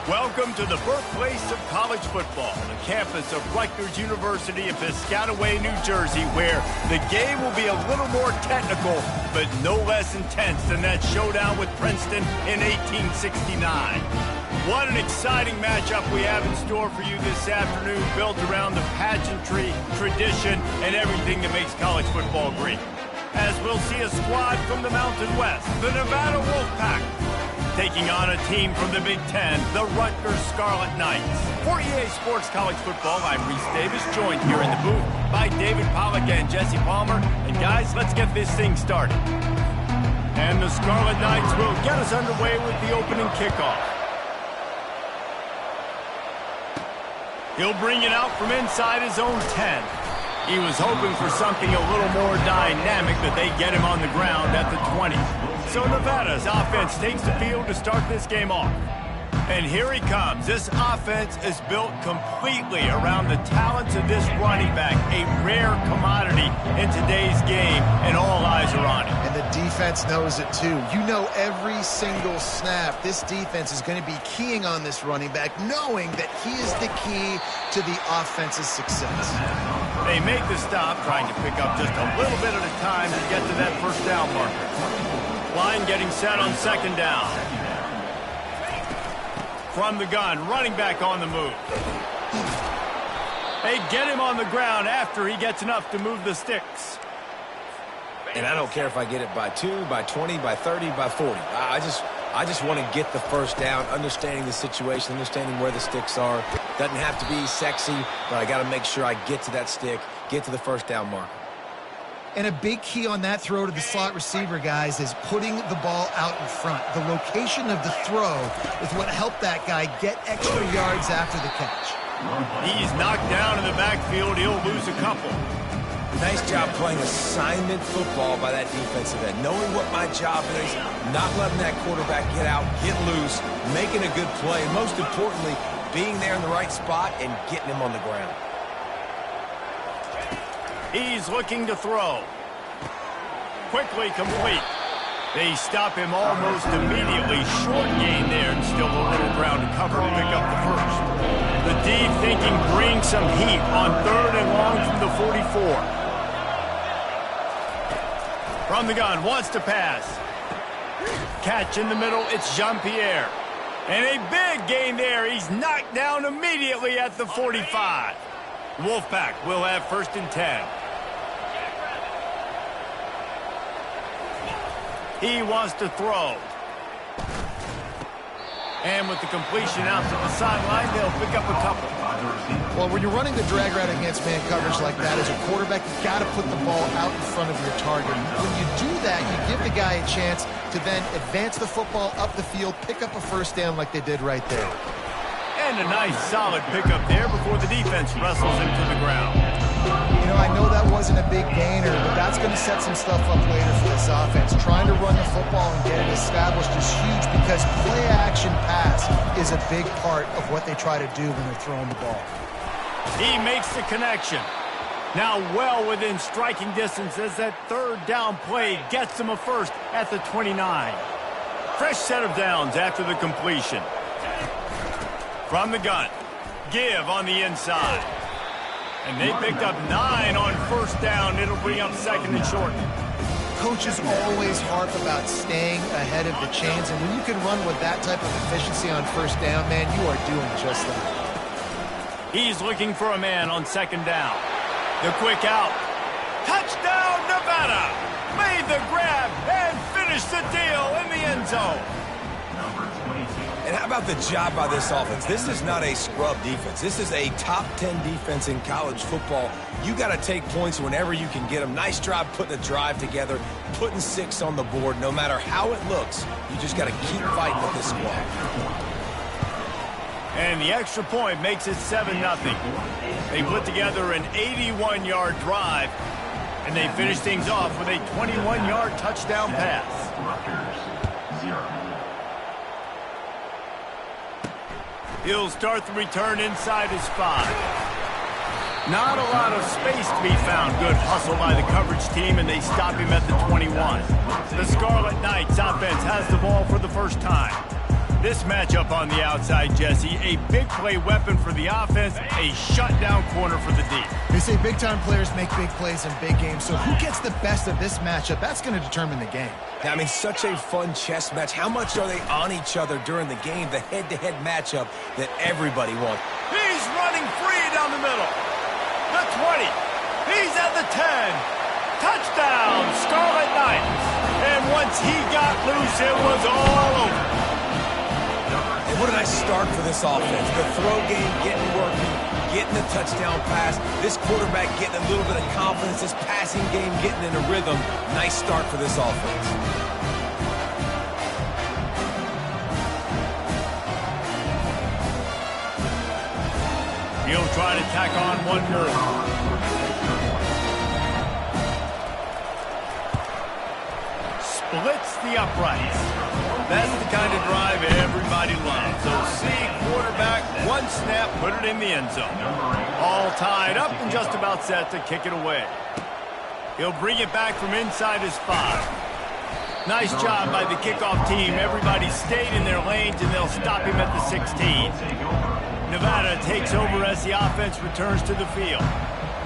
Welcome to the birthplace of college football, the campus of Rutgers University in Piscataway, New Jersey, where the game will be a little more technical, but no less intense than that showdown with Princeton in 1869. What an exciting matchup we have in store for you this afternoon, built around the pageantry, tradition, and everything that makes college football great. As we'll see a squad from the Mountain West, the Nevada Wolfpack, taking on a team from the Big Ten, the Rutgers Scarlet Knights. For EA Sports College Football, I'm Reese Davis, joined here in the booth by David Pollack and Jesse Palmer. And guys, let's get this thing started. And the Scarlet Knights will get us underway with the opening kickoff. He'll bring it out from inside his own 10. He was hoping for something a little more dynamic, but they get him on the ground at the 20. So Nevada's offense takes the field to start this game off. And here he comes. This offense is built completely around the talents of this running back, a rare commodity in today's game, and all eyes are on him. And the defense knows it too. You know every single snap, this defense is going to be keying on this running back, knowing that he is the key to the offense's success. They make the stop, trying to pick up just a little bit at a time to get to that first down marker. Line getting set on second down. From the gun, running back on the move. They get him on the ground after he gets enough to move the sticks. And I don't care if I get it by 2, by 20, by 30, by 40. I just want to get the first down, understanding the situation, understanding where the sticks are. Doesn't have to be sexy, but I got to make sure I get to that stick, get to the first down marker. And a big key on that throw to the slot receiver, guys, is putting the ball out in front. The location of the throw is what helped that guy get extra yards after the catch. He's knocked down in the backfield. He'll lose a couple. Nice job playing assignment football by that defensive end. Knowing what my job is, not letting that quarterback get out, get loose, making a good play, and most importantly, being there in the right spot and getting him on the ground. He's looking to throw. Quickly complete. They stop him almost immediately. Short gain there, and still a little ground to cover to pick up the first. The D thinking bring some heat on 3rd and long from the 44. From the gun, wants to pass. Catch in the middle, it's Jean-Pierre. And a big gain there. He's knocked down immediately at the 45. Wolfpack will have 1st and 10. He wants to throw. And with the completion out to the sideline, they'll pick up a couple. Well, when you're running the drag route against man coverage like that, as a quarterback, you've got to put the ball out in front of your target. When you do that, you give the guy a chance to then advance the football up the field, pick up a first down like they did right there. And a nice solid pickup there before the defense wrestles him to the ground. You know, I know that wasn't a big gainer, but that's going to set some stuff up later for this offense. Trying to run the football and get it established is huge because play-action pass is a big part of what they try to do when they're throwing the ball. He makes the connection. Now well within striking distance as that 3rd down play gets him a first at the 29. Fresh set of downs after the completion. From the gun, give on the inside. And they picked up 9 on 1st down. It'll bring up 2nd and short. Coaches always harp about staying ahead of the chains, and when you can run with that type of efficiency on 1st down, man, you are doing just that. He's looking for a man on 2nd down. The quick out. Touchdown, Nevada! Made the grab and finished the deal in the end zone. And how about the job by this offense? This is not a scrub defense. This is a top 10 defense in college football. You got to take points whenever you can get them. Nice job putting a drive together, putting 6 on the board. No matter how it looks, you just got to keep fighting with this squad. And the extra point makes it 7-0. They put together an 81-yard drive, and they finish things off with a 21-yard touchdown pass. He'll start the return inside his 5. Not a lot of space to be found. Good hustle by the coverage team, and they stop him at the 21. The Scarlet Knights offense has the ball for the first time. This matchup on the outside, Jesse, a big play weapon for the offense, a shutdown corner for the D. They say big-time players make big plays in big games, so who gets the best of this matchup? That's going to determine the game. I mean, such a fun chess match. How much are they on each other during the game, the head-to-head matchup that everybody wants? He's running free down the middle. The 20. He's at the 10. Touchdown, Scarlet Knights. And once he got loose, it was all over. And what a nice start for this offense. The throw game getting working, getting the touchdown pass. This quarterback getting a little bit of confidence. This passing game getting in a rhythm. Nice start for this offense. He'll try to tack on one more. Splits the uprights. That's the kind of drive everybody loves. So see, quarterback, one snap, put it in the end zone. All tied up and just about set to kick it away. He'll bring it back from inside his 5. Nice job by the kickoff team. Everybody stayed in their lanes, and they'll stop him at the 16. Nevada takes over as the offense returns to the field.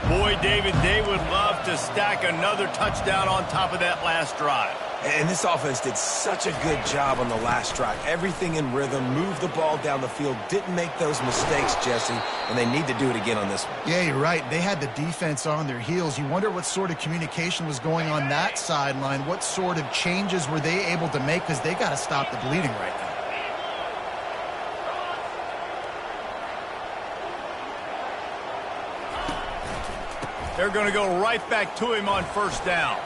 Boy, David, they would love to stack another touchdown on top of that last drive. And this offense did such a good job on the last drive. Everything in rhythm, moved the ball down the field, didn't make those mistakes, Jesse, and they need to do it again on this one. Yeah, you're right. They had the defense on their heels. You wonder what sort of communication was going on that sideline. What sort of changes were they able to make, because they got to stop the bleeding right now. They're going to go right back to him on first down.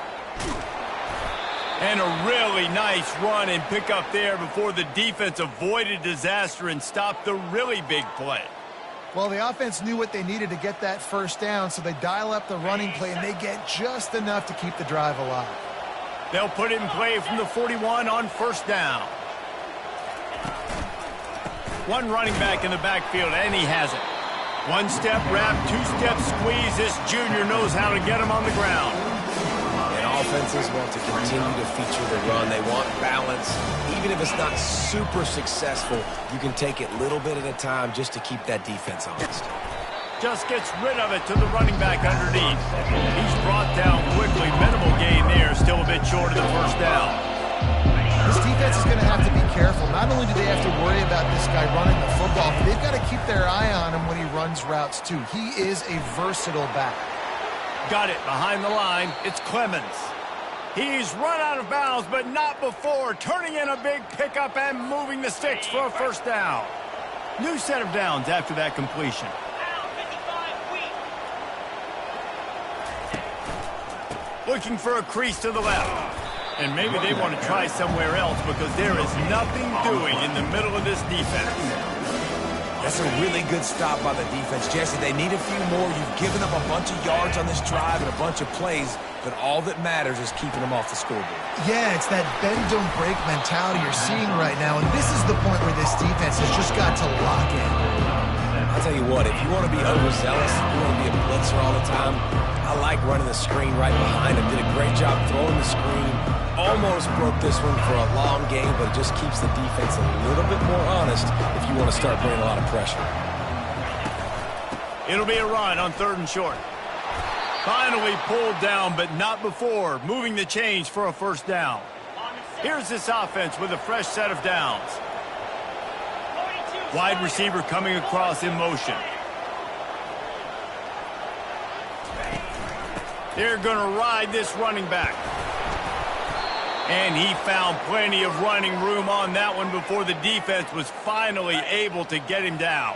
And a really nice run and pick up there before the defense avoided disaster and stopped the really big play. Well, the offense knew what they needed to get that first down, so they dial up the running play, and they get just enough to keep the drive alive. They'll put it in play from the 41 on first down. One running back in the backfield, and he has it. One-step wrap, two-step squeeze. This junior knows how to get him on the ground. Offenses want to continue to feature the run. They want balance. Even if it's not super successful, you can take it little bit at a time just to keep that defense honest. Just gets rid of it to the running back underneath. He's brought down quickly. Minimal gain there. Still a bit short of the first down. This defense is going to have to be careful. Not only do they have to worry about this guy running the football, but they've got to keep their eye on him when he runs routes too. He is a versatile back. Got it behind the line. It's Clemens. He's run out of bounds, but not before. Turning in a big pickup and moving the sticks for a first down. New set of downs after that completion. Looking for a crease to the left. And maybe they want to try somewhere else because there is nothing doing in the middle of this defense. That's a really good stop by the defense. Jesse, they need a few more. You've given up a bunch of yards on this drive and a bunch of plays, but all that matters is keeping them off the scoreboard. Yeah, it's that bend, don't break mentality you're seeing right now, and this is the point where this defense has just got to lock in. I'll tell you what, if you want to be overzealous, if you want to be a blitzer all the time, I like running the screen right behind him. Did a great job throwing the screen. Almost broke this one for a long game, but it just keeps the defense a little bit more honest if you want to start bringing a lot of pressure. It'll be a run on 3rd and short. Finally pulled down, but not before, moving the chains for a first down. Here's this offense with a fresh set of downs. Wide receiver coming across in motion. They're going to ride this running back. And he found plenty of running room on that one before the defense was finally able to get him down.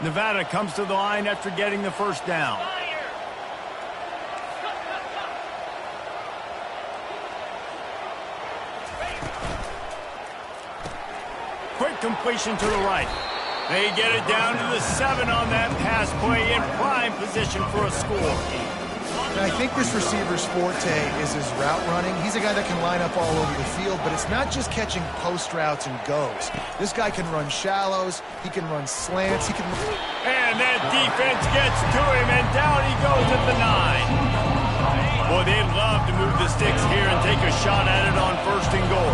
Nevada comes to the line after getting the first down. Quick completion to the right. They get it down to the 7 on that pass play in prime position for a score. And I think this receiver's forte is his route running. He's a guy that can line up all over the field, but it's not just catching post routes and goes. This guy can run shallows, he can run slants, he can... And that defense gets to him, and down he goes at the 9. Boy, they'd love to move the sticks here and take a shot at it on 1st and goal.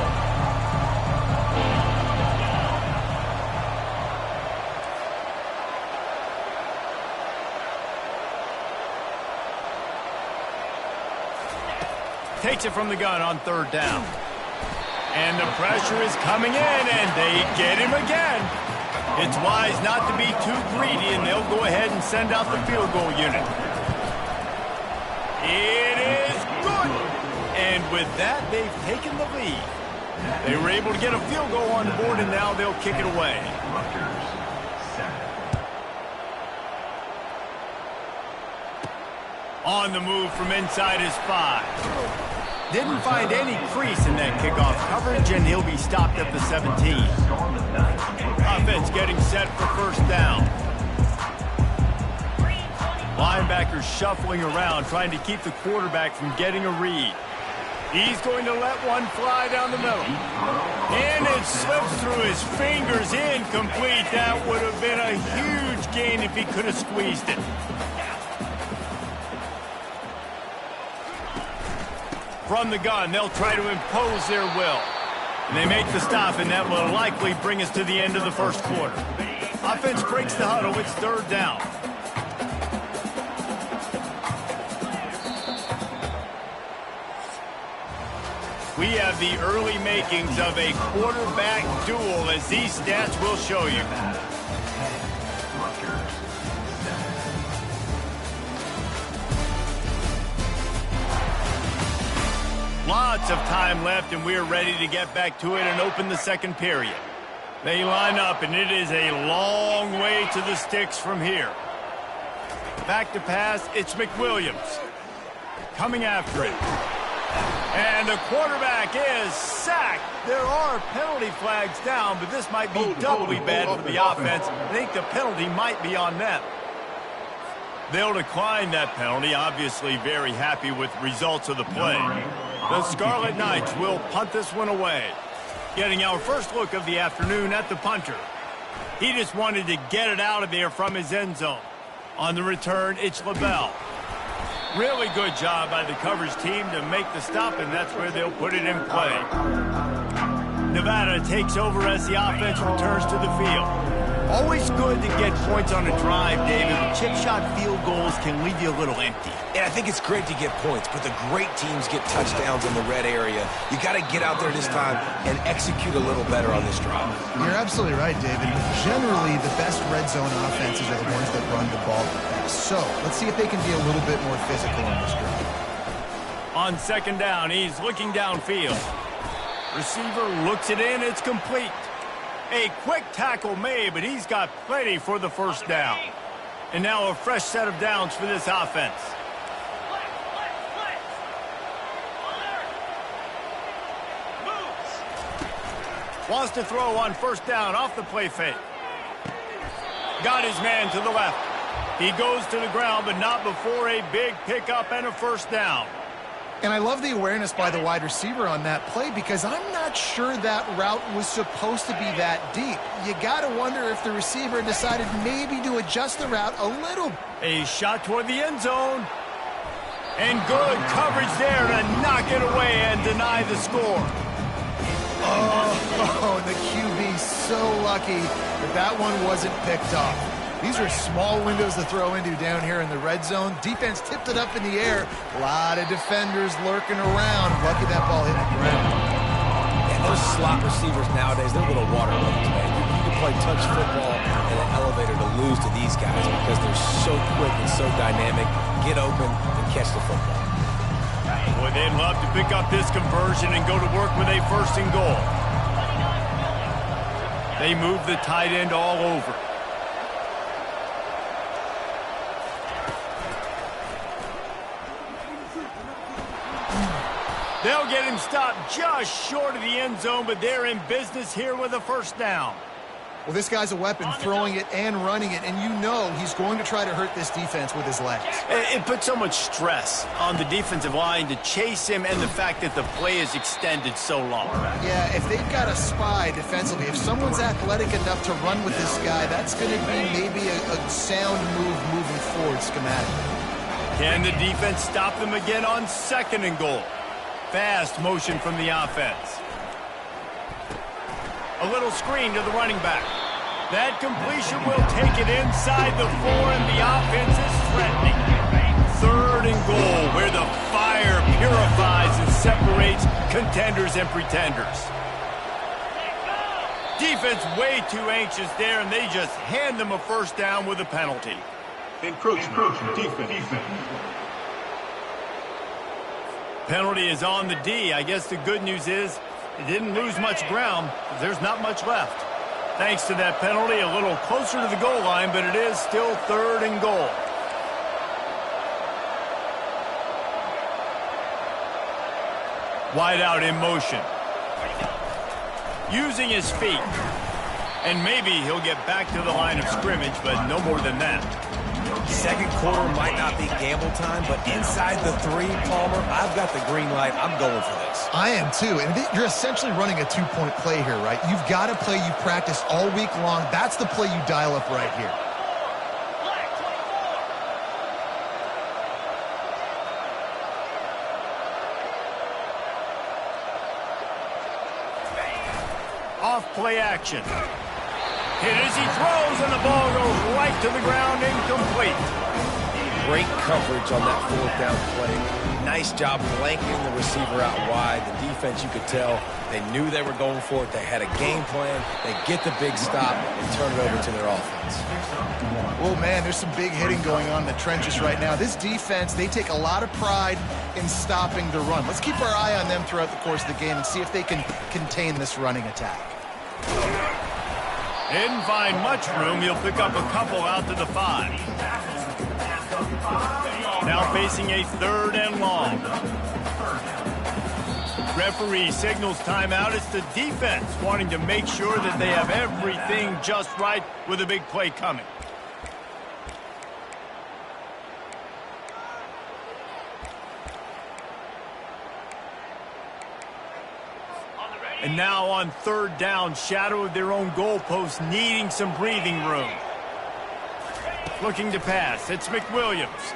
Takes it from the gun on 3rd down. And the pressure is coming in, and they get him again. It's wise not to be too greedy, and they'll go ahead and send out the field goal unit. It is good. And with that, they've taken the lead. They were able to get a field goal on the board, and now they'll kick it away. On the move from inside his 5. Didn't find any crease in that kickoff coverage, and he'll be stopped at the 17. Offense getting set for 1st down. Linebackers shuffling around, trying to keep the quarterback from getting a read. He's going to let one fly down the middle. And it slips through his fingers, incomplete. That would have been a huge gain if he could have squeezed it. From the gun, they'll try to impose their will. And they make the stop, and that will likely bring us to the end of the 1st quarter. Offense breaks the huddle. It's 3rd down. We have the early makings of a quarterback duel, as these stats will show you. Lots of time left, and we're ready to get back to it and open the 2nd period. They line up, and it is a long way to the sticks from here. Back to pass, it's McWilliams. Coming after it. And the quarterback is sacked. There are penalty flags down, but this might be doubly bad for the offense. I think the penalty might be on them. They'll decline that penalty, obviously very happy with the results of the play. The Scarlet Knights will punt this one away. Getting our first look of the afternoon at the punter. He just wanted to get it out of there from his end zone. On the return, it's LaBelle. Really good job by the coverage team to make the stop, and that's where they'll put it in play. Nevada takes over as the offense returns to the field. Always good to get points on a drive, David. Chip shot field goals can leave you a little empty. And I think it's great to get points, but the great teams get touchdowns in the red area. You got to get out there this time and execute a little better on this drive. You're absolutely right, David. Generally, the best red zone offenses are the ones that run the ball the best. So let's see if they can be a little bit more physical on this drive. On 2nd down, he's looking downfield. Receiver looks it in, it's complete. A quick tackle made, but he's got plenty for the 1st down. And now a fresh set of downs for this offense. Wants to throw on 1st down off the play fake. Got his man to the left. He goes to the ground, but not before a big pickup and a 1st down. And I love the awareness by the wide receiver on that play, because I'm not sure that route was supposed to be that deep. You got to wonder if the receiver decided maybe to adjust the route a little. A shot toward the end zone. And good coverage there to knock it away and deny the score. Oh, the QB so lucky that that one wasn't picked off. These are small windows to throw into down here in the red zone. Defense tipped it up in the air. A lot of defenders lurking around. Lucky that ball hit the ground. And those slot receivers nowadays, they're little water bugs, man. You can play touch football in an elevator to lose to these guys because they're so quick and so dynamic. Get open and catch the football. Boy, they'd love to pick up this conversion and go to work with a 1st and goal. They move the tight end all over. They'll get him stopped just short of the end zone, but they're in business here with a 1st down. Well, this guy's a weapon, throwing it and running it, and you know he's going to try to hurt this defense with his legs. It puts so much stress on the defensive line to chase him, and the fact that the play is extended so long. Yeah, if they've got a spy defensively, if someone's athletic enough to run with this guy, that's going to be maybe a sound move moving forward schematically. Can the defense stop them again on 2nd and goal? Fast motion from the offense. A little screen to the running back. That completion will take it inside the 4, and the offense is threatening. 3rd and goal, where the fire purifies and separates contenders and pretenders. Defense way too anxious there, and they just hand them a first down with a penalty. Encroachment. Defense. Penalty is on the D. I guess the good news is it didn't lose much ground. There's not much left. Thanks to that penalty, a little closer to the goal line, but it is still 3rd and goal. Wide out in motion. Using his feet. And maybe he'll get back to the line of scrimmage, but no more than that. Second quarter might not be gamble time, but inside the 3, Palmer, I've got the green light. I'm going for this. I am too, and you're essentially running a 2-point play here, right? You've got a play you've practiced all week long. That's the play you dial up right here. Off play action. Hit as he throws, and the ball goes right to the ground, incomplete. Great coverage on that 4th down play. Nice job blanketing the receiver out wide. The defense, you could tell, they knew they were going for it. They had a game plan. They get the big stop and turn it over to their offense. Oh, man, there's some big hitting going on in the trenches right now. This defense, they take a lot of pride in stopping the run. Let's keep our eye on them throughout the course of the game and see if they can contain this running attack. Didn't find much room. He'll pick up a couple out to the 5. Now facing a 3rd and long. Referee signals timeout. It's the defense wanting to make sure that they have everything just right with a big play coming. And now on 3rd down, shadow of their own goalpost, needing some breathing room. Looking to pass. It's McWilliams.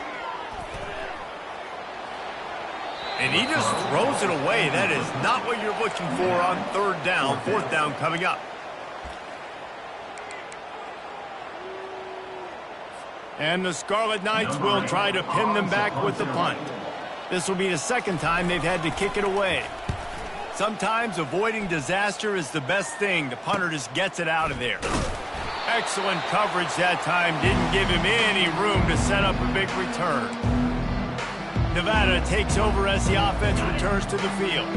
And he just throws it away. That is not what you're looking for on 3rd down. 4th down coming up. And the Scarlet Knights will try to pin them back with the punt. This will be the 2nd time they've had to kick it away. Sometimes avoiding disaster is the best thing. The punter just gets it out of there. Excellent coverage that time. Didn't give him any room to set up a big return. Nevada takes over as the offense returns to the field.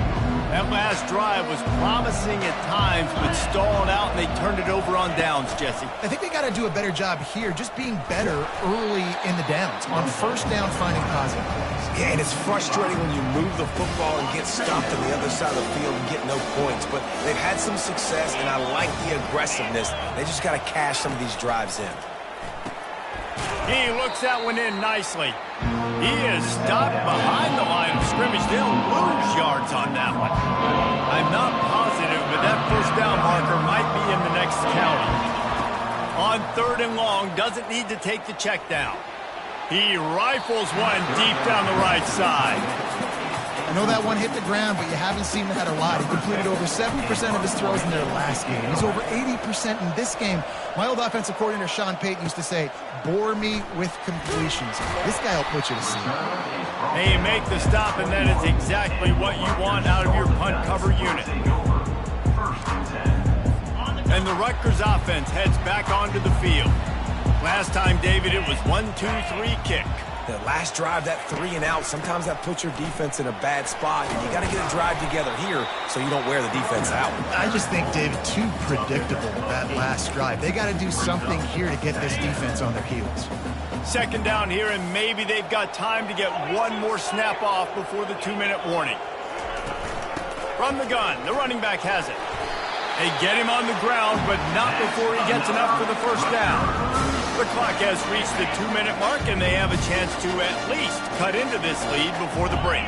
That last drive was promising at times, but stalled out, and they turned it over on downs, Jesse. I think they got to do a better job here, just being better early in the downs. On 1st down, finding positive plays. Yeah, and it's frustrating when you move the football and get stopped on the other side of the field and get no points. But they've had some success, and I like the aggressiveness. They just got to cash some of these drives in. He looks that one in nicely. He is stopped behind the line of scrimmage. They'll lose yards on that one. I'm not positive, but that 1st down marker might be in the next county. On 3rd and long, doesn't need to take the check down. He rifles one deep down the right side. I know that one hit the ground, but you haven't seen that a lot. He completed over 70% of his throws in their last game. He's over 80% in this game. My old offensive coordinator, Sean Payton, used to say, bore me with completions. This guy will put you to sleep. Hey, make the stop, and that is exactly what you want out of your punt cover unit. And the Rutgers offense heads back onto the field. Last time, David, it was 1-2-3 kick. The last drive, that 3 and out, sometimes that puts your defense in a bad spot, and you got to get a drive together here so you don't wear the defense out. I just think, David, too predictable that last drive. They got to do something here to get this defense on their heels. 2nd down here, and maybe they've got time to get one more snap off before the 2-minute warning. From the gun, the running back has it. They get him on the ground, but not before he gets enough for the 1st down. The clock has reached the 2-minute mark, and they have a chance to at least cut into this lead before the break.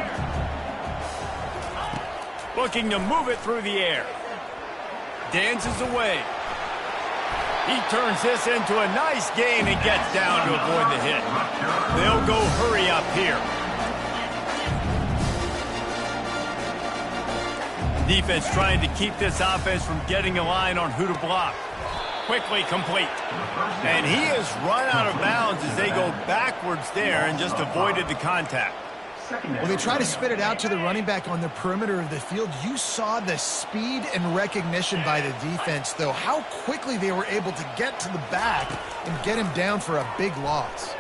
Looking to move it through the air. Dances away. He turns this into a nice gain and gets down to avoid the hit. They'll go hurry up here. Defense trying to keep this offense from getting a line on who to block. Quickly complete. And he is run out of bounds as they go backwards there and just avoided the contact. Well, they try to spit it out to the running back on the perimeter of the field. You saw the speed and recognition by the defense, though, how quickly they were able to get to the back and get him down for a big loss.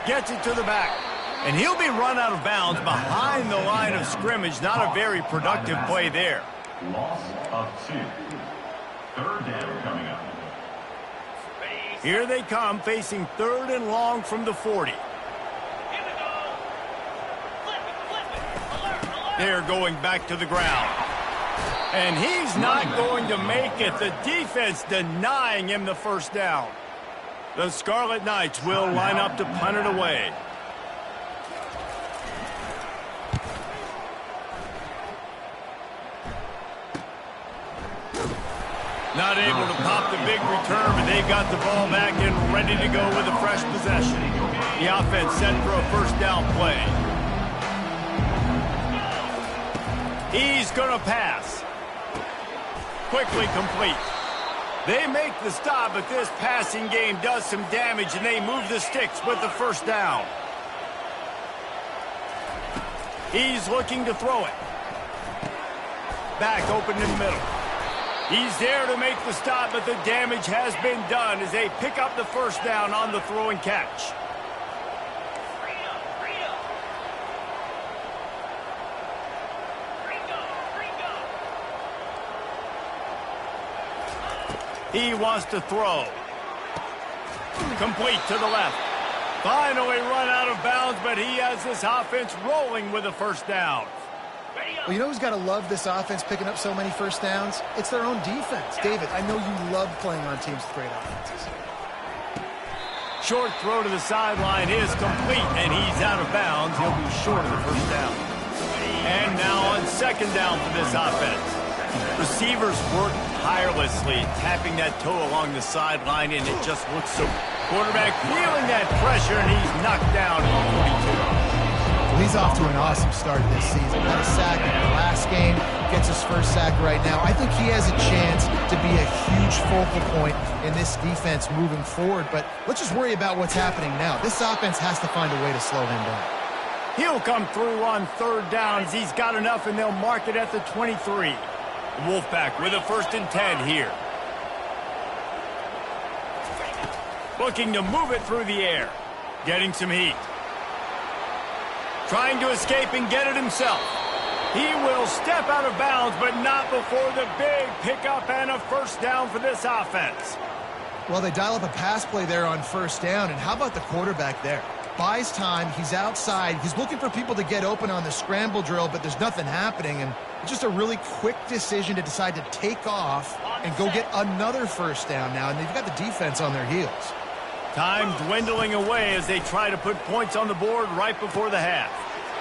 Gets it to the back, and he'll be run out of bounds behind the line of scrimmage. Not a very productive play there. Loss of 2. Third down coming up. Here they come, facing 3rd and long from the 40. They're going back to the ground. And he's not going to make it. The defense denying him the first down. The Scarlet Knights will line up to punt it away. Not able to pop the big return, but they've got the ball back and ready to go with a fresh possession. The offense set for a first down play. He's going to pass. Quickly complete. They make the stop, but this passing game does some damage, and they move the sticks with the first down. He's looking to throw it. Back open in the middle. He's there to make the stop, but the damage has been done as they pick up the first down on the throw and catch. He wants to throw. Complete to the left. Finally run out of bounds, but he has this offense rolling with a first down. Well, you know who's got to love this offense picking up so many first downs? It's their own defense. David, I know you love playing on teams with great offenses. Short throw to the sideline is complete, and he's out of bounds. He'll be short of the first down. And now on second down for this offense. Receivers work tirelessly, tapping that toe along the sideline, and it just looks so. Quarterback feeling that pressure, and he's knocked down at the 42. Well, he's off to an awesome start this season. Got a sack in the last game, gets his first sack right now. I think he has a chance to be a huge focal point in this defense moving forward, but let's just worry about what's happening now. This offense has to find a way to slow him down. He'll come through on third downs. He's got enough, and they'll mark it at the 23. Wolfpack with a 1st and 10 here. Looking to move it through the air. Getting some heat. Trying to escape and get it himself. He will step out of bounds, but not before the big pickup and a first down for this offense. Well, they dial up a pass play there on first down, and how about the quarterback there? Buys time, he's outside, he's looking for people to get open on the scramble drill, but there's nothing happening, and it's just a really quick decision to decide to take off and go get another first down now, and they've got the defense on their heels. Time dwindling away as they try to put points on the board right before the half.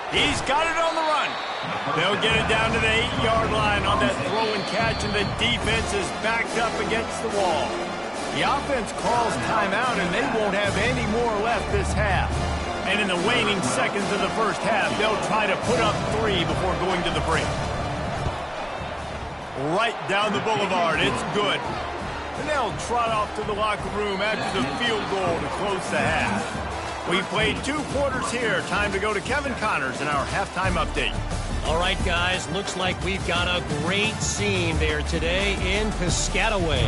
He's got it on the run. They'll get it down to the 8-yard line on that throw and catch, and the defense is backed up against the wall. The offense calls timeout, and they won't have any more left this half. And in the waning seconds of the first half, they'll try to put up 3 before going to the break. Right down the boulevard, it's good. And they'll trot off to the locker room after the field goal to close the half. We played 2 quarters here. Time to go to Kevin Connors in our halftime update. All right, guys, looks like we've got a great scene there today in Piscataway.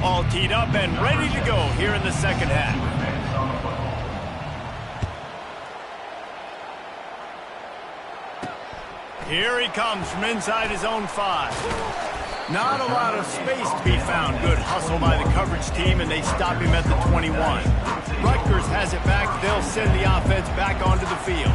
All teed up and ready to go here in the second half. Here he comes from inside his own 5. Not a lot of space to be found. Good hustle by the coverage team, and they stop him at the 21. Rutgers has it back. They'll send the offense back onto the field.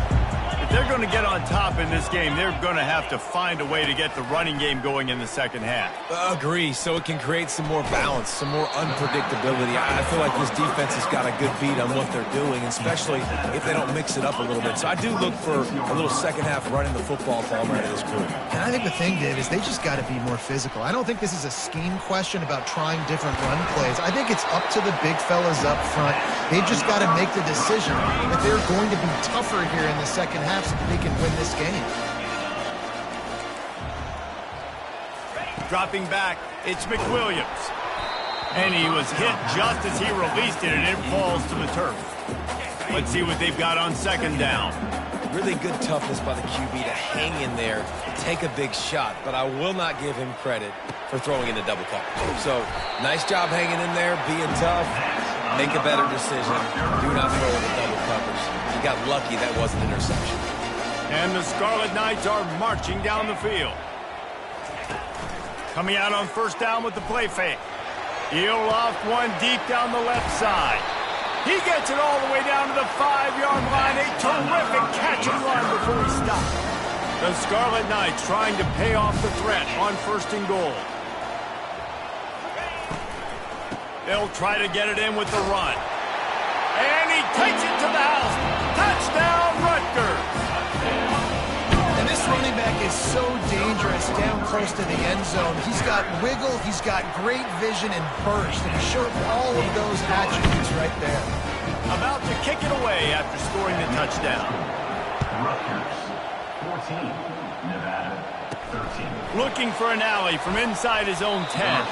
If they're going to get on top in this game, they're going to have to find a way to get the running game going in the second half. Agree, so it can create some more balance, some more unpredictability. I feel like this defense has got a good beat on what they're doing, especially if they don't mix it up a little bit. So I do look for a little second half running the football ball out of this group. And I think the thing, Dave, is they just got to be more physical. I don't think this is a scheme question about trying different run plays. I think it's up to the big fellas up front. They've just got to make the decision that they're going to be tougher here in the second half so that they can win this game. Dropping back, it's McWilliams. And he was hit just as he released it, and it falls to the turf. Let's see what they've got on second down. Really good toughness by the QB to hang in there, take a big shot, but I will not give him credit for throwing into double coverage. So, nice job hanging in there, being tough. Make a better decision. Do not throw into double coverage. You got lucky that wasn't an interception. And the Scarlet Knights are marching down the field. Coming out on first down with the play fake. He'll loft one deep down the left side. He gets it all the way down to the 5-yard line. A terrific catch and run before he stops. The Scarlet Knights trying to pay off the threat on first and goal. They'll try to get it in with the run. And he takes it to the house. Touchdown, Rutgers. And this running back is so dangerous down close to the end zone. He's got wiggle, he's got great vision and burst, and he showed all of those attributes right there. About to kick it away after scoring the touchdown. Rutgers 14, Nevada 13. Looking for an alley from inside his own 10.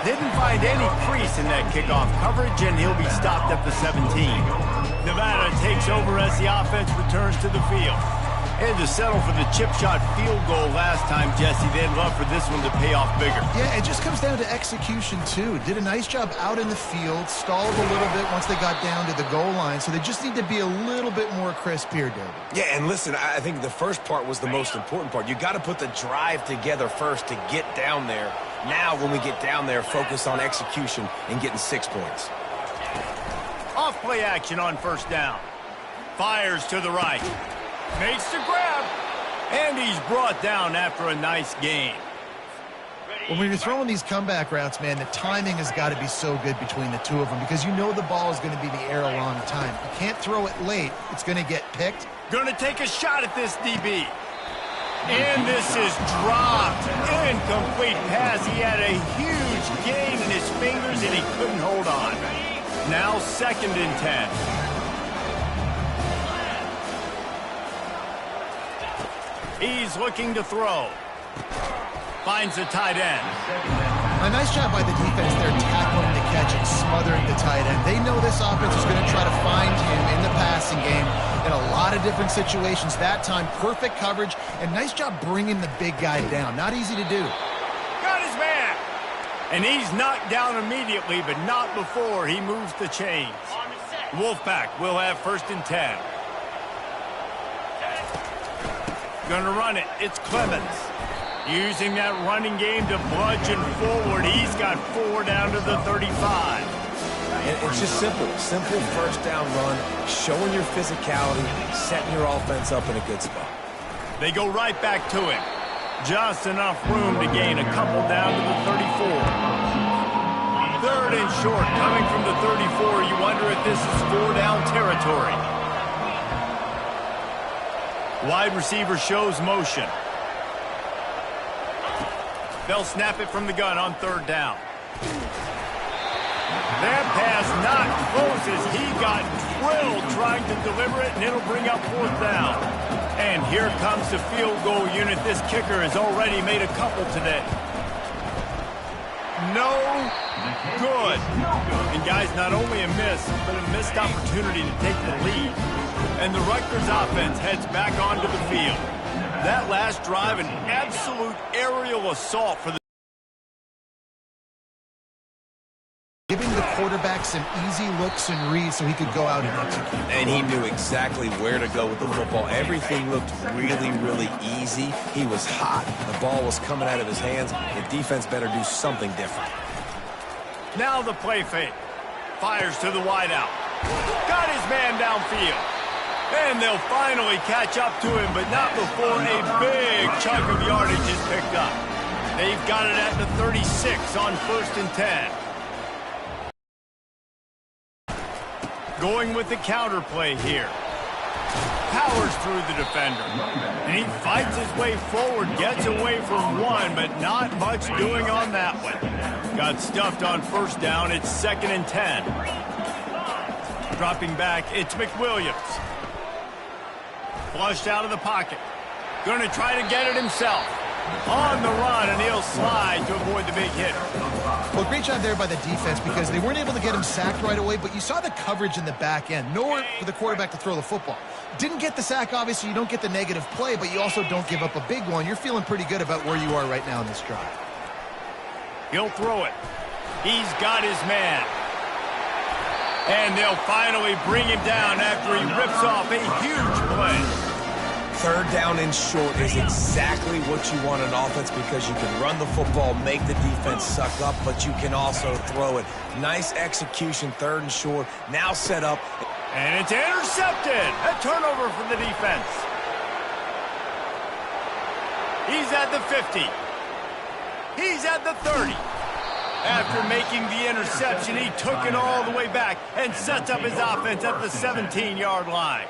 Didn't find any crease in that kickoff coverage, and he'll be stopped at the 17. Nevada takes over as the offense returns to the field. Had to settle for the chip shot field goal last time, Jesse. They'd love for this one to pay off bigger. Yeah, it just comes down to execution, too. Did a nice job out in the field, stalled a little bit once they got down to the goal line, so they just need to be a little bit more crisp here, David. Yeah, and listen, I think the first part was the most important part. You got to put the drive together first to get down there. Now, when we get down there, focus on execution and getting 6 points. Off play action on first down. Fires to the right. Makes the grab. And he's brought down after a nice gain. Well, when you're throwing these comeback routes, man, the timing has got to be so good between the two of them because you know the ball is going to be in the air a long time. You can't throw it late. It's going to get picked. Going to take a shot at this DB. And this is dropped. Incomplete pass. He had a huge gain in his fingers and he couldn't hold on. Now 2nd and 10. He's looking to throw. Finds the tight end. A nice job by the defense there tackling the catch and smothering the tight end. They know this offense is going to try to find him in the passing game in a lot of different situations. That time, perfect coverage, and nice job bringing the big guy down. Not easy to do. Got his man. And he's knocked down immediately, but not before he moves the chains. Wolfpack will have 1st and 10. Gonna run it. It's Clemens. Using that running game to bludgeon forward. He's got 4 down to the 35. And it's just simple. Simple first down run, showing your physicality, setting your offense up in a good spot. They go right back to him. Just enough room to gain a couple down to the 34. 3rd and short coming from the 34. You wonder if this is 4-down territory. Wide receiver shows motion. They'll snap it from the gun on 3rd down. That pass not close as he got drilled trying to deliver it, and it'll bring up 4th down. And here comes the field goal unit. This kicker has already made a couple today. No good. And guys, not only a miss, but a missed opportunity to take the lead. And the Rutgers offense heads back onto the field. That last drive, an absolute aerial assault for the... Giving the quarterback some easy looks and reads so he could go out and execute. And he knew exactly where to go with the football. Everything looked really, really easy. He was hot. The ball was coming out of his hands. The defense better do something different. Now the play fake. Fires to the wideout. Got his man downfield. And they'll finally catch up to him, but not before a big chunk of yardage is picked up. They've got it at the 36 on 1st and 10. Going with the counter play here. Powers through the defender. And he fights his way forward, gets away from one, but not much doing on that one. Got stuffed on 1st down. It's 2nd and 10. Dropping back, it's McWilliams. Flushed out of the pocket. Going to try to get it himself. On the run, and he'll slide to avoid the big hit. Well, great job there by the defense because they weren't able to get him sacked right away, but you saw the coverage in the back end. Nowhere for the quarterback to throw the football. Didn't get the sack, obviously. You don't get the negative play, but you also don't give up a big one. You're feeling pretty good about where you are right now in this drive. He'll throw it. He's got his man. And they'll finally bring him down after he rips off a huge play. Third down and short is exactly what you want in offense because you can run the football, make the defense suck up, but you can also throw it. Nice execution, third and short. Now set up. And it's intercepted. A turnover for the defense. He's at the 50. He's at the 30. After making the interception, he took it all the way back and sets up his offense at the 17-yard line.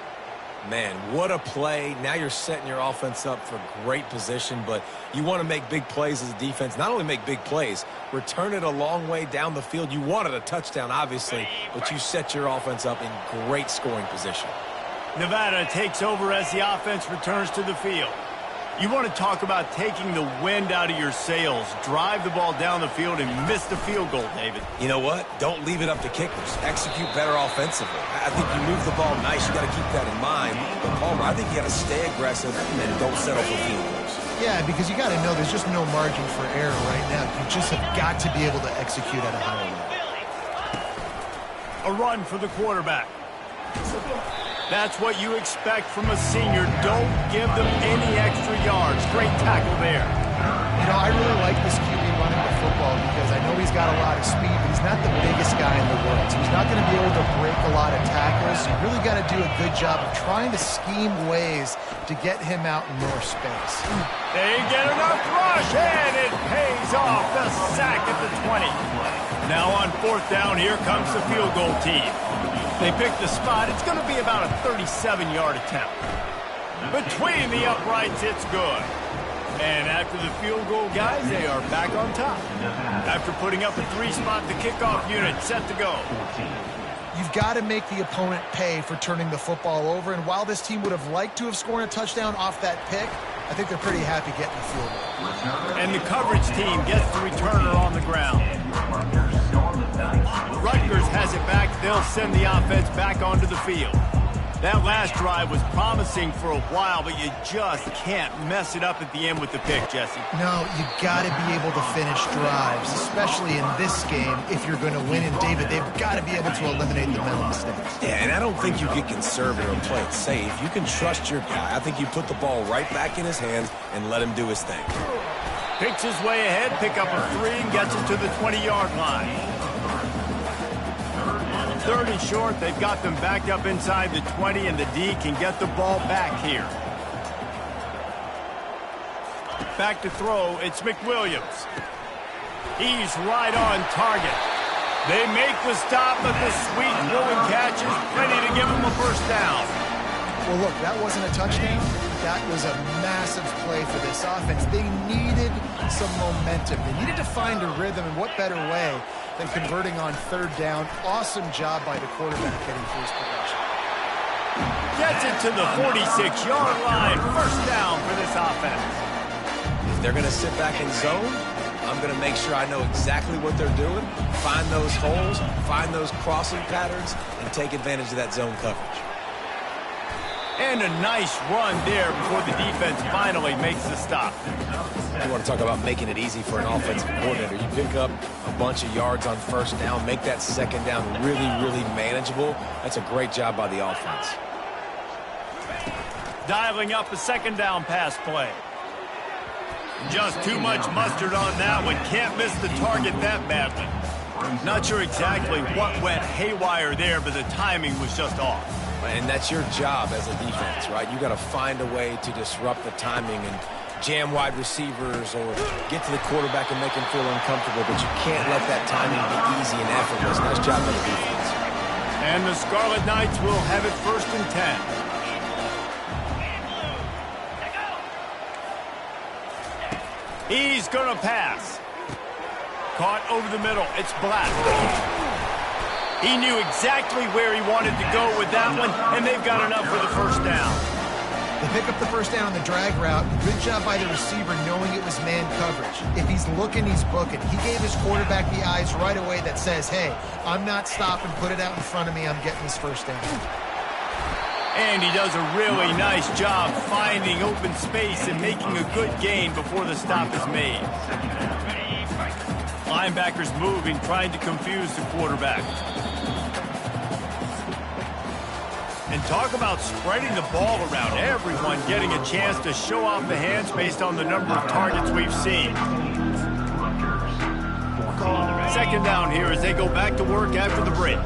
Man, what a play. Now you're setting your offense up for great position, but you want to make big plays as a defense. Not only make big plays, return it a long way down the field. You wanted a touchdown, obviously, but you set your offense up in great scoring position. Nevada takes over as the offense returns to the field. You want to talk about taking the wind out of your sails. Drive the ball down the field and miss the field goal, David. You know what? Don't leave it up to kickers. Execute better offensively. I think you move the ball nice. You got to keep that in mind. But Palmer, I think you got to stay aggressive and don't settle for field goals. Yeah, because you got to know there's just no margin for error right now. You just have got to be able to execute at a higher A level. run for the quarterback. That's what you expect from a senior. Don't give them any extra yards. Great tackle there. You know, I really like this QB running the football because I know he's got a lot of speed, but he's not the biggest guy in the world. So he's not going to be able to break a lot of tackles. You really got to do a good job of trying to scheme ways to get him out in more space. They get enough rush, and it pays off. The sack at the 20. Now on fourth down, here comes the field goal team. They pick the spot. It's going to be about a 37-yard attempt. Between the uprights, it's good. And after the field goal, guys, they are back on top. After putting up a three-spot, the kickoff unit set to go. You've got to make the opponent pay for turning the football over. And while this team would have liked to have scored a touchdown off that pick, I think they're pretty happy getting the field goal. And the coverage team gets the returner on the ground. Rutgers has it back. They'll send the offense back onto the field. That last drive was promising for a while, but you just can't mess it up at the end with the pick, Jesse. No, you got to be able to finish drives, especially in this game if you're going to win. And, David, they've got to be able to eliminate the mental mistakes. Yeah, and I don't think you get conservative and play it safe. You can trust your guy. I think you put the ball right back in his hands and let him do his thing. Picks his way ahead, pick up a 3, and gets him to the 20-yard line. Third and short, they've got them backed up inside the 20, and the D can get the ball back here. Back to throw, it's McWilliams. He's right on target. They make the stop, but the sweet throwing catch is ready to give them a first down. Well, look, that wasn't a touchdown. That was a massive play for this offense. They needed some momentum. They needed to find a rhythm, and what better way than converting on third down. Awesome job by the quarterback getting through his progression. Gets it to the 46-yard line. First down for this offense. If they're going to sit back in zone, I'm going to make sure I know exactly what they're doing, find those holes, find those crossing patterns, and take advantage of that zone coverage. And a nice run there before the defense finally makes the stop. You want to talk about making it easy for an offensive coordinator. You pick up a bunch of yards on first down, make that second down really, really manageable. That's a great job by the offense. Dialing up a second down pass play. Just too much mustard on that one. Can't miss the target that badly. Not sure exactly what went haywire there, but the timing was just off. And that's your job as a defense, right? You got to find a way to disrupt the timing and jam wide receivers or get to the quarterback and make him feel uncomfortable, but you can't let that timing be easy and effortless. Nice job by the defense. And the Scarlet Knights will have it first and 10. He's going to pass. Caught over the middle. It's Black. He knew exactly where he wanted to go with that one, and they've got enough for the first down. They pick up the first down on the drag route. Good job by the receiver knowing it was man coverage. If he's looking, he's booking. He gave his quarterback the eyes right away that says, hey, I'm not stopping. Put it out in front of me. I'm getting this first down. And he does a really nice job finding open space and making a good gain before the stop is made. Linebackers moving, trying to confuse the quarterback. And talk about spreading the ball around. Everyone getting a chance to show off the hands based on the number of targets we've seen. Second down here as they go back to work after the break.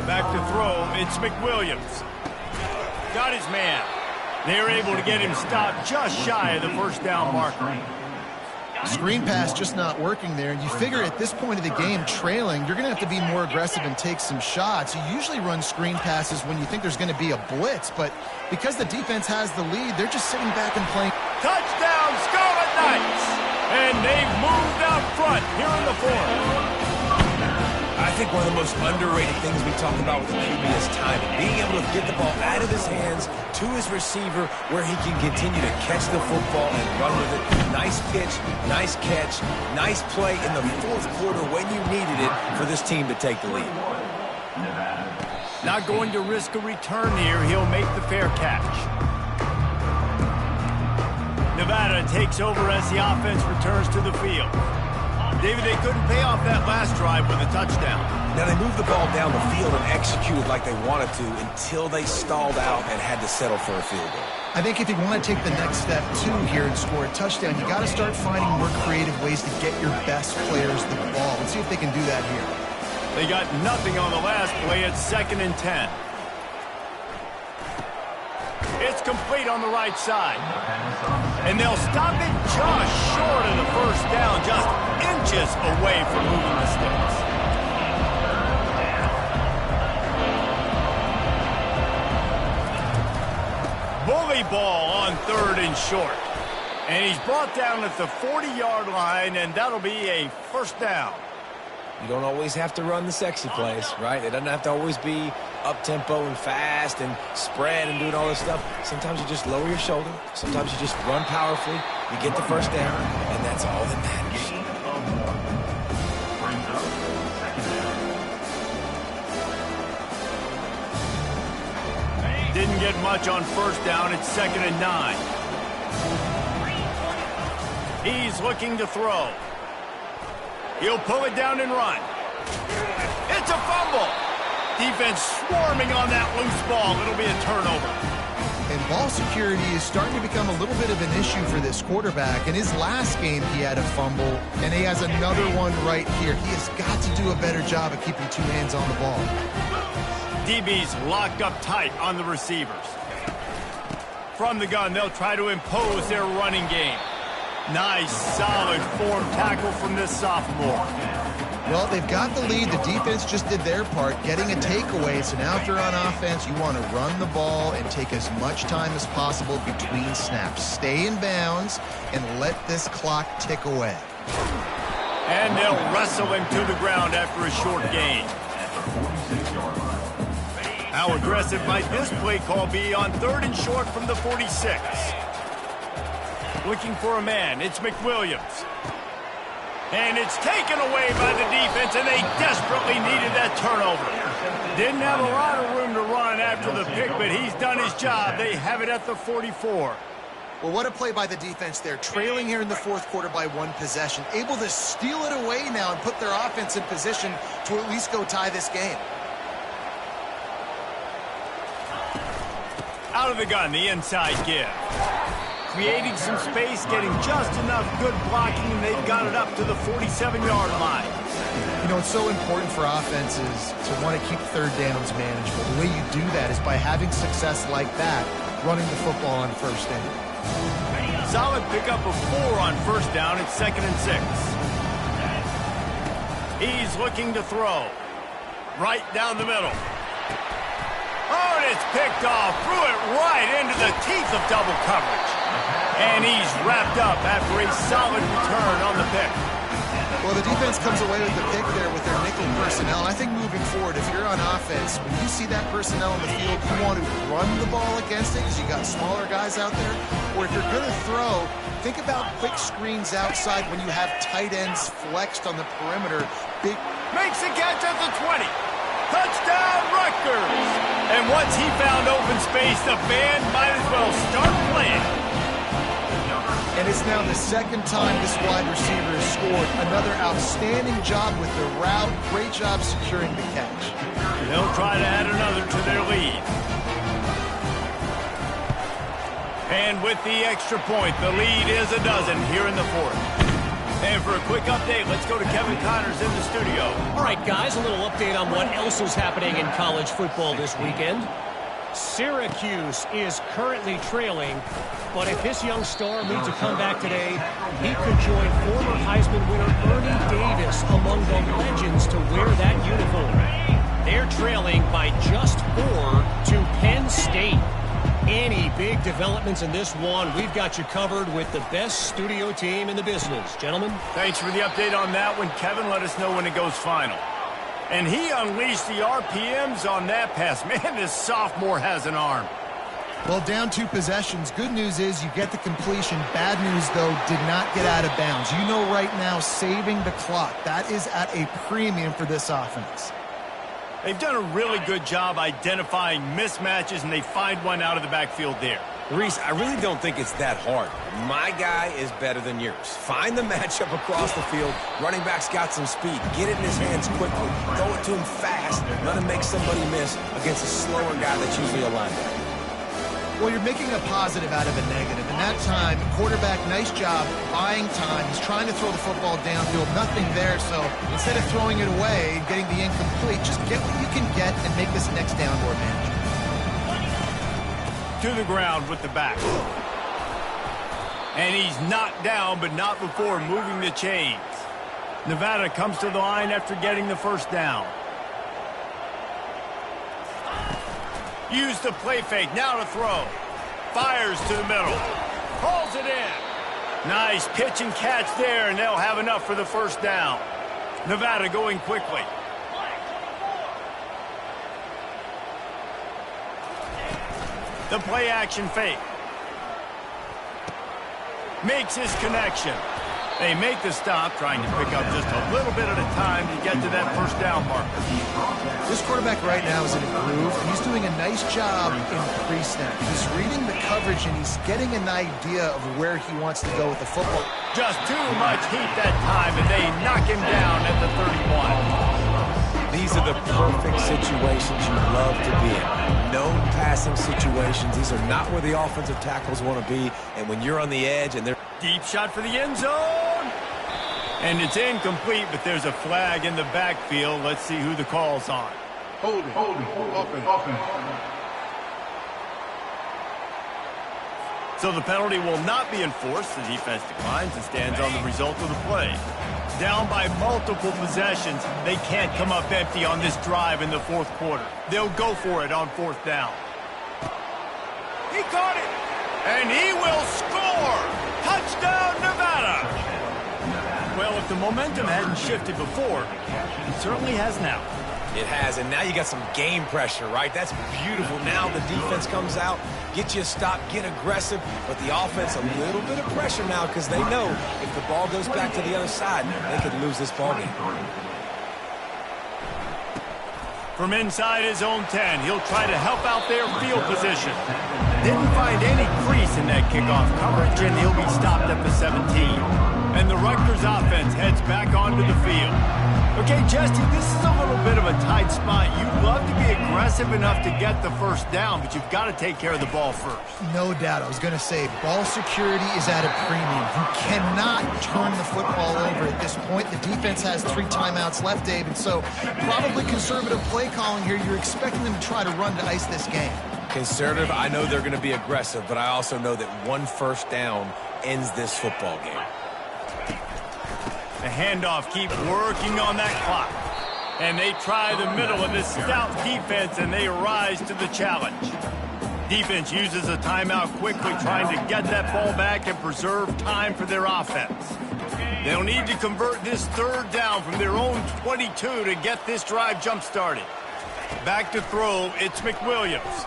Back to throw, it's McWilliams. Got his man. They're able to get him stopped just shy of the first down marker. Screen pass just not working there. And you figure at this point of the game, trailing, you're going to have to be more aggressive and take some shots. You usually run screen passes when you think there's going to be a blitz. But because the defense has the lead, they're just sitting back and playing. Touchdown, Scarlet Knights! And they've moved out front here in the fourth. I think one of the most underrated things we talk about with the QB is timing. Being able to get the ball out of his hands to his receiver where he can continue to catch the football and run with it. Nice pitch, nice catch, nice play in the fourth quarter when you needed it for this team to take the lead. Not going to risk a return here. He'll make the fair catch. Nevada takes over as the offense returns to the field. David, they couldn't pay off that last drive with a touchdown. Now, they moved the ball down the field and executed like they wanted to until they stalled out and had to settle for a field goal. I think if you want to take the next step, too, here and score a touchdown, you got to start finding more creative ways to get your best players the ball. Let's see if they can do that here. They got nothing on the last play. It's 2nd and 10. It's complete on the right side. And they'll stop it just short of the first down, just inches away from moving the sticks. Bully ball on 3rd and short. And he's brought down at the 40-yard line, and that'll be a first down. You don't always have to run the sexy plays, right? It doesn't have to always be up-tempo and fast and spread and doing all this stuff. Sometimes you just lower your shoulder. Sometimes you just run powerfully. You get the first down, and that's all that matters. Didn't get much on first down. It's 2nd and 9. He's looking to throw. He'll pull it down and run. It's a fumble. Defense swarming on that loose ball. It'll be a turnover. And ball security is starting to become a little bit of an issue for this quarterback. In his last game, he had a fumble, and he has another one right here. He has got to do a better job of keeping two hands on the ball. DB's locked up tight on the receivers. From the gun, they'll try to impose their running game. Nice, solid form tackle from this sophomore. Well, they've got the lead. The defense just did their part, getting a takeaway. So now if you're on offense, you want to run the ball and take as much time as possible between snaps. Stay in bounds and let this clock tick away. And they'll wrestle him to the ground after a short gain. How aggressive might this play call be on 3rd and short from the 46? Looking for a man. It's McWilliams. And it's taken away by the defense, and they desperately needed that turnover. Didn't have a lot of room to run after the pick, but he's done his job. They have it at the 44. Well, what a play by the defense there. Trailing here in the fourth quarter by 1 possession. Able to steal it away now and put their offense in position to at least go tie this game. Out of the gun, the inside give. Creating some space, getting just enough good blocking, and they've got it up to the 47-yard line. You know, it's so important for offenses to want to keep 3rd downs manageable. The way you do that is by having success like that, running the football on 1st down. Solid pickup of 4 on 1st down. It's 2nd and 6. He's looking to throw. Right down the middle. Oh, and it's picked off. Threw it right into the teeth of double coverage. And he's wrapped up after a solid return on the pick. Well, the defense comes away with the pick there with their nickel personnel. And I think moving forward, if you're on offense, when you see that personnel in the field, you want to run the ball against it because you got smaller guys out there. Or if you're going to throw, think about quick screens outside when you have tight ends flexed on the perimeter. Makes a catch at the 20. Touchdown, Rutgers! And once he found open space, the band might as well start playing. And it's now the second time this wide receiver has scored. Another outstanding job with the route. Great job securing the catch. They'll try to add another to their lead. And with the extra point, the lead is a dozen here in the fourth. And for a quick update, let's go to Kevin Connors in the studio. All right, guys, a little update on what else is happening in college football this weekend. Syracuse is currently trailing, but if this young star makes a comeback today, he could join former Heisman winner Earnit Gameday among the legends to wear that uniform. They're trailing by just 4 to Penn State. Any big developments in this one, we've got you covered with the best studio team in the business. Gentlemen. Thanks for the update on that one. Kevin, let us know when it goes final. And he unleashed the RPMs on that pass. Man, this sophomore has an arm. Well, down 2 possessions. Good news is you get the completion. Bad news, though, did not get out of bounds. You know right now, saving the clock. That is at a premium for this offense. They've done a really good job identifying mismatches, and they find one out of the backfield there. Reese, I really don't think it's that hard. My guy is better than yours. Find the matchup across the field. Running back's got some speed. Get it in his hands quickly. Throw it to him fast. Let him make somebody miss against a slower guy that's usually a linebacker. Well, you're making a positive out of a negative. In that time, quarterback, nice job buying time. He's trying to throw the football downfield. Nothing there, so instead of throwing it away and getting the incomplete, just get what you can get and make this next down more manageable. To the ground with the back. And he's knocked down, but not before moving the chains. Nevada comes to the line after getting the first down. Use the play fake, now to throw. Fires to the middle. Hauls it in. Nice pitch and catch there, and they'll have enough for the first down. Nevada going quickly. The play action fake. Makes his connection. They make the stop, trying to pick up just a little bit at a time to get to that first down marker. This quarterback right now is in a groove, and he's doing a nice job in pre-snap. He's reading the coverage, and he's getting an idea of where he wants to go with the football. Just too much heat that time, and they knock him down at the 31. These are the perfect situations you love to be in. No passing situations. These are not where the offensive tackles want to be. And when you're on the edge and they're... Deep shot for the end zone. And it's incomplete, but there's a flag in the backfield. Let's see who the call's on. Holding, offense. So the penalty will not be enforced. The defense declines and stands on the result of the play. Down by multiple possessions, they can't come up empty on this drive in the fourth quarter. They'll go for it on fourth down. He caught it, and he will score! Touchdown, Nevada! Well, if the momentum hadn't shifted before, it certainly has now. It has, and now you got some game pressure, right? That's beautiful. Now the defense comes out, get you a stop, get aggressive, but the offense a little bit of pressure now because they know if the ball goes back to the other side, they could lose this ball game. From inside his own 10, he'll try to help out their field position. Didn't find any crease in that kickoff coverage, and he'll be stopped at the 17. And the Rutgers offense heads back onto the field. Okay, Jesse, this is a little bit of a tight spot. You'd love to be aggressive enough to get the first down, but you've got to take care of the ball first. No doubt. I was going to say, ball security is at a premium. You cannot turn the football over at this point. The defense has 3 timeouts left, Dave, and so probably conservative play calling here. You're expecting them to try to run to ice this game. Conservative, I know they're going to be aggressive, but I also know that one first down ends this football game. The handoff keeps working on that clock. And they try the middle of this stout defense, and they rise to the challenge. Defense uses a timeout quickly, trying to get that ball back and preserve time for their offense. They'll need to convert this third down from their own 22 to get this drive jump-started. Back to throw, it's McWilliams.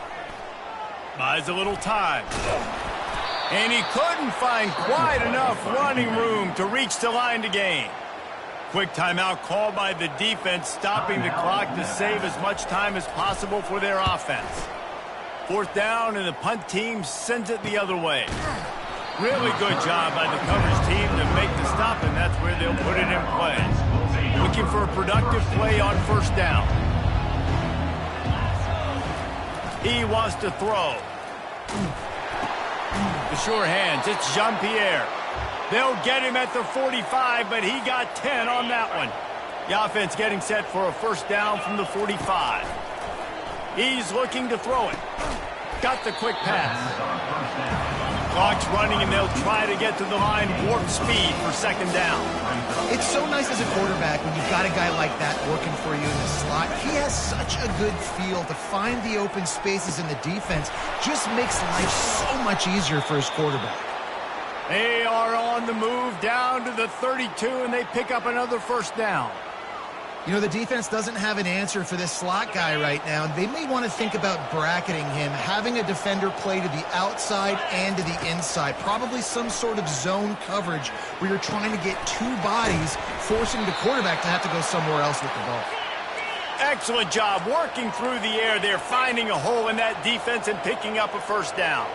Buys a little time. And he couldn't find quite enough running room to reach the line to gain. Quick timeout called by the defense, stopping the clock to save as much time as possible for their offense. Fourth down, and the punt team sends it the other way. Really good job by the coverage team to make the stop, and that's where they'll put it in play. Looking for a productive play on first down. He wants to throw. The sure hands, it's Jean-Pierre. They'll get him at the 45, but he got 10 on that one. The offense getting set for a first down from the 45. He's looking to throw it. Got the quick pass. Clock's running, and they'll try to get to the line warp speed for second down. It's so nice as a quarterback when you've got a guy like that working for you in the slot. He has such a good feel to find the open spaces in the defense. Just makes life so much easier for his quarterback. They are on the move down to the 32, and they pick up another first down. You know, the defense doesn't have an answer for this slot guy right now. They may want to think about bracketing him, having a defender play to the outside and to the inside. Probably some sort of zone coverage where you're trying to get two bodies, forcing the quarterback to have to go somewhere else with the ball. Excellent job working through the air there, finding a hole in that defense and picking up a first down.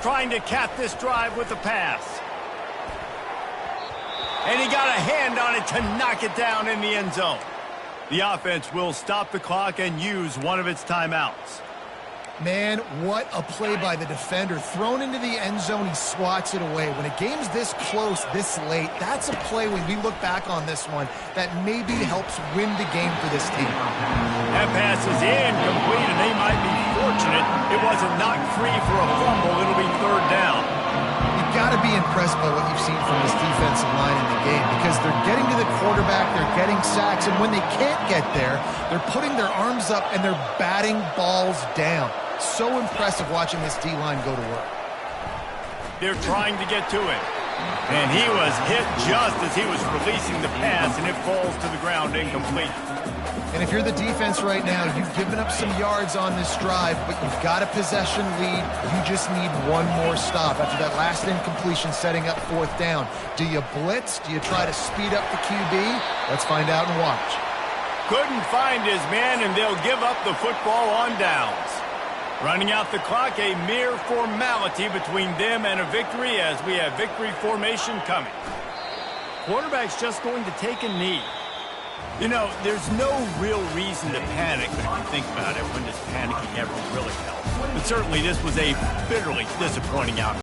Trying to cap this drive with a pass. And he got a hand on it to knock it down in the end zone. The offense will stop the clock and use one of its timeouts. Man, what a play by the defender. Thrown into the end zone, he swats it away. When a game's this close, this late, that's a play when we look back on this one that maybe helps win the game for this team. That pass is incomplete, and they might be fortunate it wasn't knocked free for a fumble. It'll be third down. You've got to be impressed by what you've seen from this defensive line in the game because they're getting to the quarterback, they're getting sacks, and when they can't get there, they're putting their arms up and they're batting balls down. So impressive watching this D-line go to work. They're trying to get to it. And he was hit just as he was releasing the pass, and it falls to the ground incomplete. And if you're the defense right now, you've given up some yards on this drive, but you've got a possession lead. You just need one more stop after that last incompletion setting up fourth down. Do you blitz? Do you try to speed up the QB? Let's find out and watch. Couldn't find his man, and they'll give up the football on downs. Running out the clock, a mere formality between them and a victory as we have victory formation coming. Quarterback's just going to take a knee. You know, there's no real reason to panic, but if you think about it, when does panicking ever really help? But certainly this was a bitterly disappointing outcome.